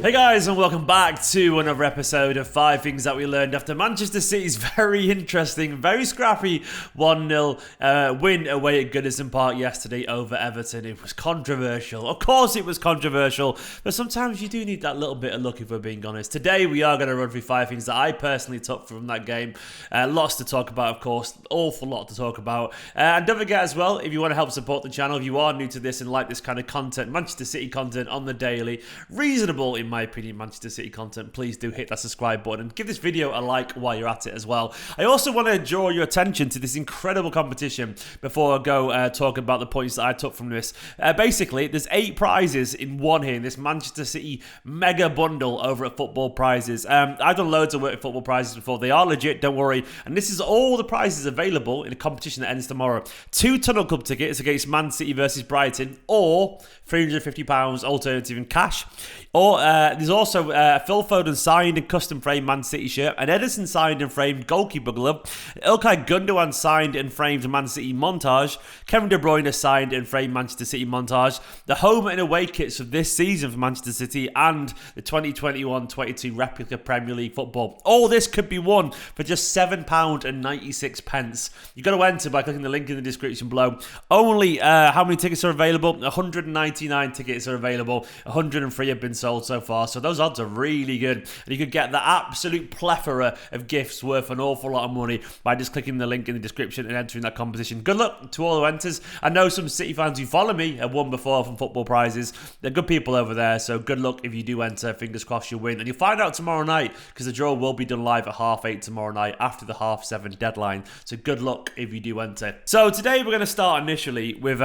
Hey guys, and welcome back to another episode of 5 Things That We Learned after Manchester City's very interesting, very scrappy 1-0 win away at Goodison Park yesterday over Everton. It was controversial. Of course it was controversial, but sometimes you do need that little bit of luck if we're being honest. Today we are going to run through 5 things that I personally took from that game. Lots to talk about, of course. Awful lot to talk about. And don't forget as well, if you want to help support the channel, if you are new to this and like this kind of content, Manchester City content on the daily, reasonable in my opinion Manchester City content, please do hit that subscribe button and give this video a like while you're at it as well. I also want to draw your attention to this incredible competition before I go talk about the points that I took from this. Basically, there's 8 prizes in one here in this Manchester City mega bundle over at Football Prizes. I've done loads of work at Football Prizes before. They are legit, don't worry. And this is all the prizes available in a competition that ends tomorrow. 2 Tunnel Club tickets against Man City versus Brighton, or £350 alternative in cash. Or there's also a Phil Foden signed and custom framed Man City shirt, an Edison signed and framed goalkeeper glove, Ilkay Gundogan signed and framed Man City montage, Kevin De Bruyne signed and framed Manchester City montage, the home and away kits of this season for Manchester City, and the 2021-22 replica Premier League football. All this could be won for just £7.96. You've got to enter by clicking the link in the description below. Only how many tickets are available? 199 tickets are available. 103 have been sold so far, so those odds are really good, and you could get the absolute plethora of gifts worth an awful lot of money by just clicking the link in the description and entering that competition. Good luck to all who enters. I know some City fans who follow me have won before from Football Prizes. They're good people over there, so good luck if you do enter. Fingers crossed you win, and you'll find out tomorrow night because the draw will be done live at 8:30 tomorrow night after the 7:30 deadline, so good luck if you do enter. So today we're going to start initially with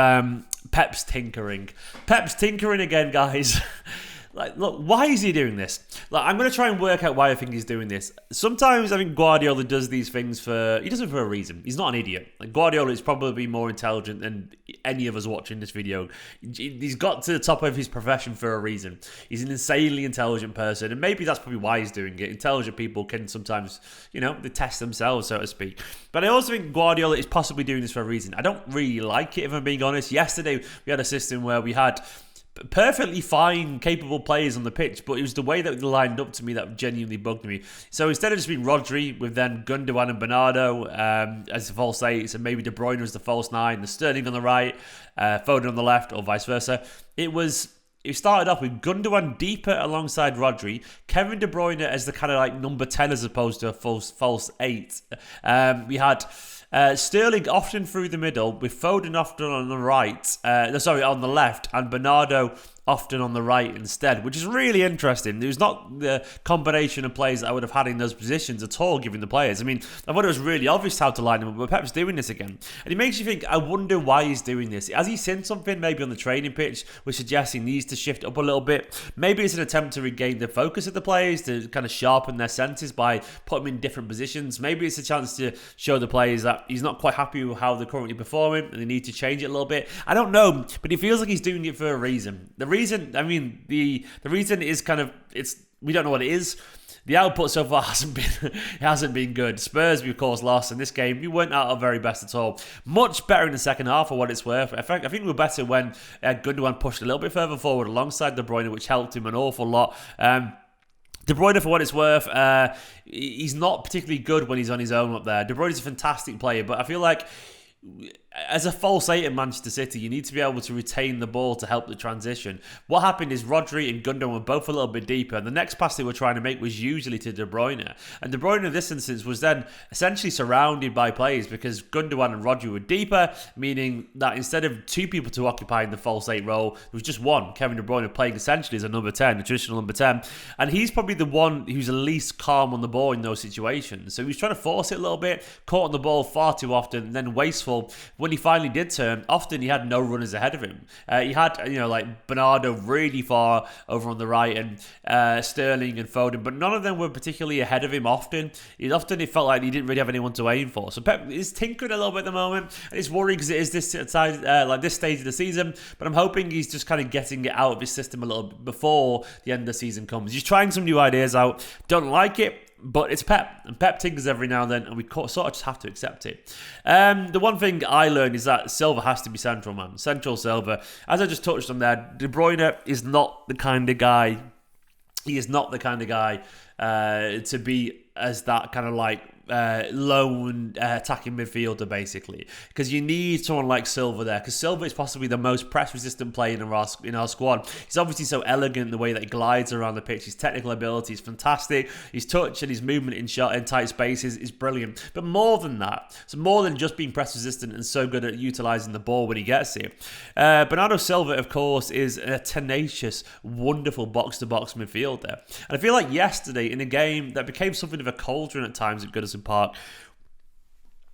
Peps tinkering. Peps tinkering again, guys. Like, look, why is he doing this? Like, I'm going to try and work out why I think he's doing this. Sometimes I think Guardiola does these things he does it for a reason. He's not an idiot. Like, Guardiola is probably more intelligent than any of us watching this video. He's got to the top of his profession for a reason. He's an insanely intelligent person, and maybe that's probably why he's doing it. Intelligent people can sometimes, they test themselves, so to speak. But I also think Guardiola is possibly doing this for a reason. I don't really like it, if I'm being honest. Yesterday, we had a system where we had perfectly fine, capable players on the pitch, but it was the way that they lined up to me that genuinely bugged me. So instead of just being Rodri with then Gundogan and Bernardo as the false 8s, and maybe De Bruyne was the false 9, the Sterling on the right, Foden on the left, or vice versa, it started off with Gundogan deeper alongside Rodri, Kevin De Bruyne as the kind of like number 10 as opposed to a false 8. We had Sterling often through the middle, with Foden often on the right, on the left, and Bernardo often on the right instead, which is really interesting. There's not the combination of players that I would have had in those positions at all, given the players. I mean, I thought it was really obvious how to line them up, but Pep's doing this again. And it makes you think, I wonder why he's doing this. Has he seen something maybe on the training pitch which suggests he needs to shift up a little bit? Maybe it's an attempt to regain the focus of the players, to kind of sharpen their senses by putting them in different positions. Maybe it's a chance to show the players that he's not quite happy with how they're currently performing and they need to change it a little bit. I don't know, but it feels like he's doing it for a reason. The reason is we don't know what it is. The output so far hasn't been good. Spurs, we of course lost in this game. We weren't at our very best at all. Much better in the second half for what it's worth. I think we were better when Gundogan pushed a little bit further forward alongside De Bruyne, which helped him an awful lot. De Bruyne, for what it's worth, he's not particularly good when he's on his own up there. De Bruyne's a fantastic player, but I feel like as a false 8 in Manchester City, you need to be able to retain the ball to help the transition. What happened is Rodri and Gundogan were both a little bit deeper, and the next pass they were trying to make was usually to De Bruyne. And De Bruyne in this instance was then essentially surrounded by players because Gundogan and Rodri were deeper, meaning that instead of 2 people to occupy the false 8 role, there was just one, Kevin De Bruyne, playing essentially as a number 10, a traditional number 10. And he's probably the one who's the least calm on the ball in those situations. So he was trying to force it a little bit, caught on the ball far too often, and then wasteful. When he finally did turn, often he had no runners ahead of him. He had, like Bernardo really far over on the right, and Sterling and Foden, but none of them were particularly ahead of him often. It felt like he didn't really have anyone to aim for. So Pep is tinkering a little bit at the moment, and it's worrying because it is this stage of the season, but I'm hoping he's just kind of getting it out of his system a little bit before the end of the season comes. He's trying some new ideas out. Don't like it, but it's Pep, and Pep tinkers every now and then, and we sort of just have to accept it. The one thing I learned is that Silva has to be central, man. Central Silva. As I just touched on there, De Bruyne is not the kind of guy he is not the kind of guy to be as that kind of like lone attacking midfielder, basically, because you need someone like Silva there, because Silva is possibly the most press resistant player in our squad. He's obviously so elegant in the way that he glides around the pitch. His technical ability is fantastic. His touch and his movement in tight spaces is brilliant. But more than that, so more than just being press resistant and so good at utilising the ball when he gets it, Bernardo Silva, of course, is a tenacious, wonderful box-to-box midfielder. And I feel like yesterday, in a game that became something of a cauldron at times at Goodison Park,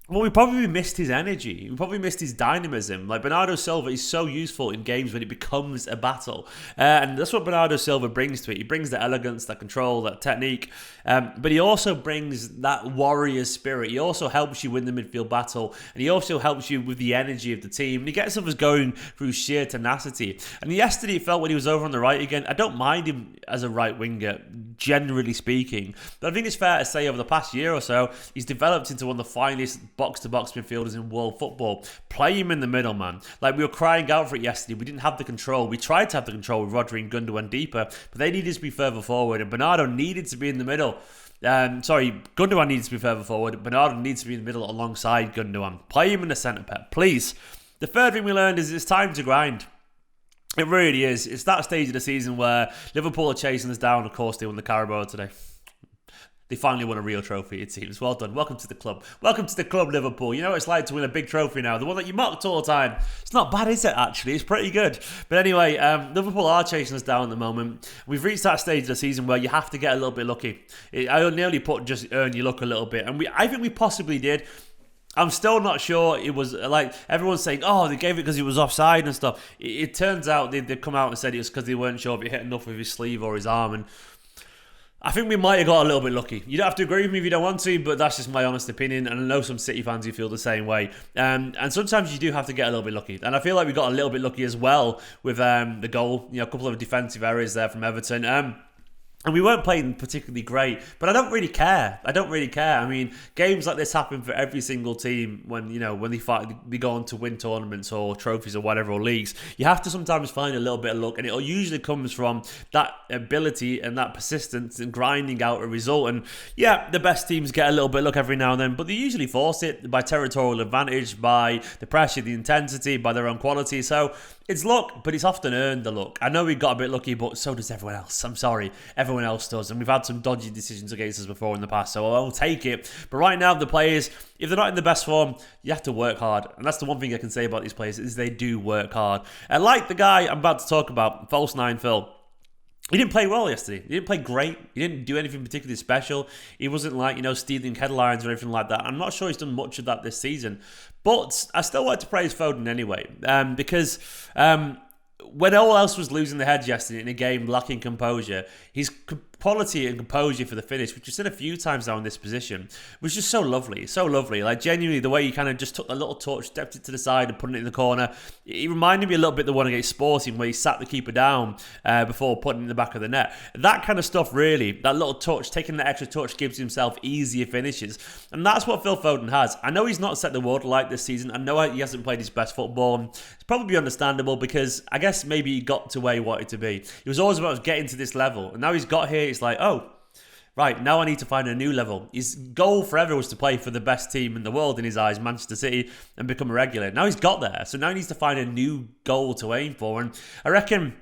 well, we probably missed his energy. We probably missed his dynamism. Like, Bernardo Silva is so useful in games when it becomes a battle. And that's what Bernardo Silva brings to it. He brings the elegance, that control, that technique. But he also brings that warrior spirit. He also helps you win the midfield battle. And he also helps you with the energy of the team. And he gets us going through sheer tenacity. And yesterday, it felt when he was over on the right again, I don't mind him as a right winger, generally speaking. But I think it's fair to say over the past year or so, he's developed into one of the finest box-to-box midfielders in world football. Play him in the middle, man. Like, we were crying out for it yesterday. We didn't have the control. We tried to have the control with Rodri and Gundogan deeper, but they needed to be further forward, and Bernardo needed to be in the middle. Gundogan needs to be further forward. Bernardo needs to be in the middle alongside Gundogan. Play him in the centre, Pep, please. The third thing we learned is it's time to grind. It really is. It's that stage of the season where Liverpool are chasing us down. Of course, they won the Carabao today. They finally won a real trophy, it seems. Well done. Welcome to the club. Welcome to the club, Liverpool. You know what it's like to win a big trophy now. The one that you mocked all the time. It's not bad, is it, actually? It's pretty good. But anyway, Liverpool are chasing us down at the moment. We've reached that stage of the season where you have to get a little bit lucky. I nearly put just earn your luck a little bit. And I think we possibly did. I'm still not sure it was, like, everyone's saying, oh, they gave it because he was offside and stuff. It turns out they've come out and said it was because they weren't sure if he hit enough with his sleeve or his arm. And I think we might have got a little bit lucky. You don't have to agree with me if you don't want to, but that's just my honest opinion. And I know some City fans who feel the same way. And sometimes you do have to get a little bit lucky. And I feel like we got a little bit lucky as well with the goal. You know, a couple of defensive errors there from Everton. And we weren't playing particularly great, but I don't really care. I mean, games like this happen for every single team when they go on to win tournaments or trophies or whatever, or leagues. You have to sometimes find a little bit of luck, and it usually comes from that ability and that persistence and grinding out a result. And yeah, the best teams get a little bit of luck every now and then, but they usually force it by territorial advantage, by the pressure, the intensity, by their own quality. So it's luck, but it's often earned the luck. I know we got a bit lucky, but so does everyone else. I'm sorry, everyone else does. And we've had some dodgy decisions against us before in the past, so I'll take it. But right now, the players, if they're not in the best form, you have to work hard. And that's the one thing I can say about these players, is they do work hard. And like the guy I'm about to talk about, False 9 Phil, he didn't play well yesterday. He didn't play great. He didn't do anything particularly special. He wasn't like, stealing headlines or anything like that. I'm not sure he's done much of that this season. But I still like to praise Foden anyway. Because when all else was losing their heads yesterday in a game lacking composure, his quality and composure for the finish, which we've seen a few times now in this position, was just so lovely. So lovely. Like, genuinely, the way he kind of just took a little touch, stepped it to the side and put it in the corner. It reminded me a little bit of the one against Sporting where he sat the keeper down before putting it in the back of the net. That kind of stuff, really, that little touch, taking that extra touch, gives himself easier finishes. And that's what Phil Foden has. I know he's not set the world alight this season. I know he hasn't played his best football. And it's probably understandable because I guess maybe he got to where he wanted to be. It was always about getting to this level. And now he's got here, it's like, oh, right, now I need to find a new level. His goal forever was to play for the best team in the world in his eyes, Manchester City, and become a regular. Now he's got there. So now he needs to find a new goal to aim for. And I reckon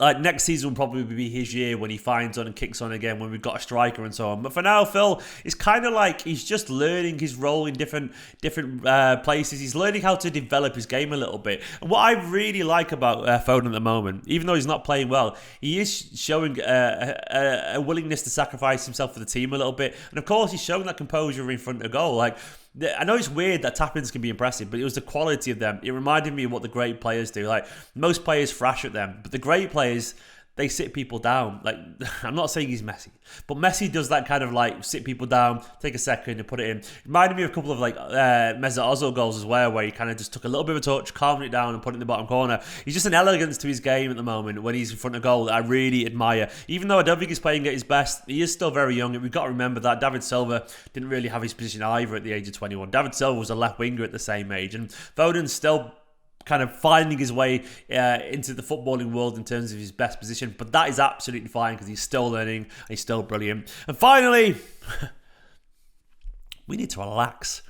next season will probably be his year when he finds on and kicks on again, when we've got a striker and so on. But for now, Phil, it's kind of like he's just learning his role in different places. He's learning how to develop his game a little bit. And what I really like about Foden at the moment, even though he's not playing well, he is showing a willingness to sacrifice himself for the team a little bit. And of course, he's showing that composure in front of goal. Like, I know it's weird that tap-ins can be impressive, but it was the quality of them. It reminded me of what the great players do. Like, most players thrash at them, but the great players, they sit people down. Like, I'm not saying he's Messi, but Messi does that kind of like sit people down, take a second and put it in. It reminded me of a couple of like Mesut Ozil goals as well, where he kind of just took a little bit of a touch, calmed it down and put it in the bottom corner. He's just an elegance to his game at the moment when he's in front of goal that I really admire. Even though I don't think he's playing at his best, he is still very young, and we've got to remember that David Silva didn't really have his position either at the age of 21. David Silva was a left winger at the same age, and Foden's still kind of finding his way into the footballing world in terms of his best position. But that is absolutely fine because he's still learning and he's still brilliant. And finally, we need to relax.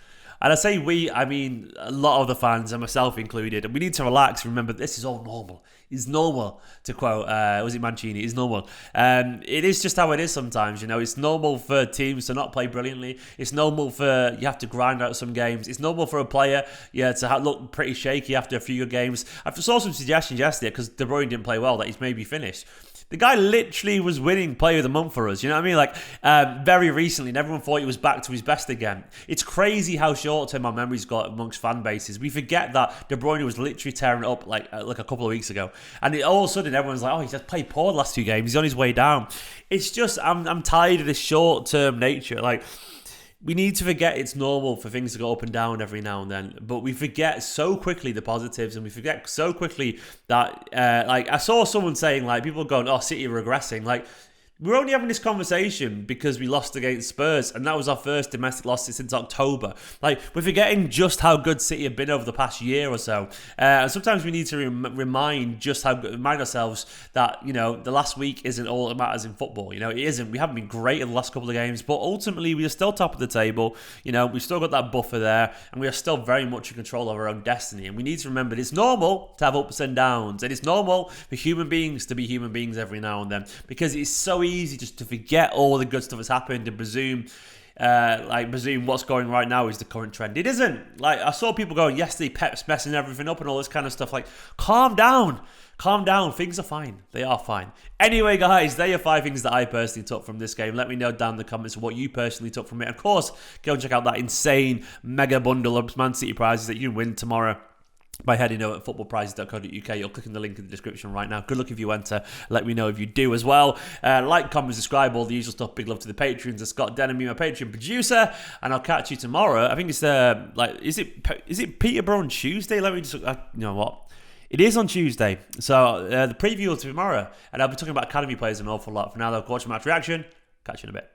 And I say we, I mean a lot of the fans, and myself included. And we need to relax. Remember, this is all normal. It's normal, to quote, was it Mancini? It's normal. It is just how it is sometimes, you know. It's normal for teams to not play brilliantly. It's normal for you have to grind out some games. It's normal for a player, to look pretty shaky after a few good games. I saw some suggestions yesterday because De Bruyne didn't play well that he's maybe finished. The guy literally was winning Player of the Month for us, you know what I mean? Like, very recently, and everyone thought he was back to his best again. It's crazy how short-term our memory's got amongst fan bases. We forget that De Bruyne was literally tearing it up like a couple of weeks ago. And all of a sudden, everyone's like, oh, he's just played poor the last 2 games. He's on his way down. It's just, I'm tired of this short-term nature. Like, we need to forget it's normal for things to go up and down every now and then, but we forget so quickly the positives, and we forget so quickly that, I saw someone saying, like, people going, oh, City are regressing. Like, we're only having this conversation because we lost against Spurs, and that was our first domestic loss since October. Like, we're forgetting just how good City have been over the past year or so. And sometimes we need to remind ourselves that, you know, the last week isn't all that matters in football. You know, it isn't. We haven't been great in the last couple of games, but ultimately we are still top of the table. You know, we've still got that buffer there, and we are still very much in control of our own destiny. And we need to remember that it's normal to have ups and downs, and it's normal for human beings to be human beings every now and then, because it's so easy just to forget all the good stuff that's happened and presume what's going right now is the current trend. It isn't. Like, I saw people going yesterday, Peps messing everything up and all this kind of stuff. Like, calm down. Things are fine. They are fine. Anyway, guys, there are 5 things that I personally took from this game. Let me know down in the comments what you personally took from it. Of course, go and check out that insane mega bundle of Man City prizes that you can win tomorrow by heading over at footballprizes.co.uk. You're clicking the link in the description right now. Good luck if you enter. Let me know if you do as well. Like, comment, subscribe, all the usual stuff. Big love to the patrons. It's Scott Denham, my Patreon producer, and I'll catch you tomorrow. I think it's is it Peterborough on Tuesday? Let me just you know what. It is on Tuesday. So the preview will be tomorrow, and I'll be talking about academy players an awful lot. For now, though, watch match reaction. Catch you in a bit.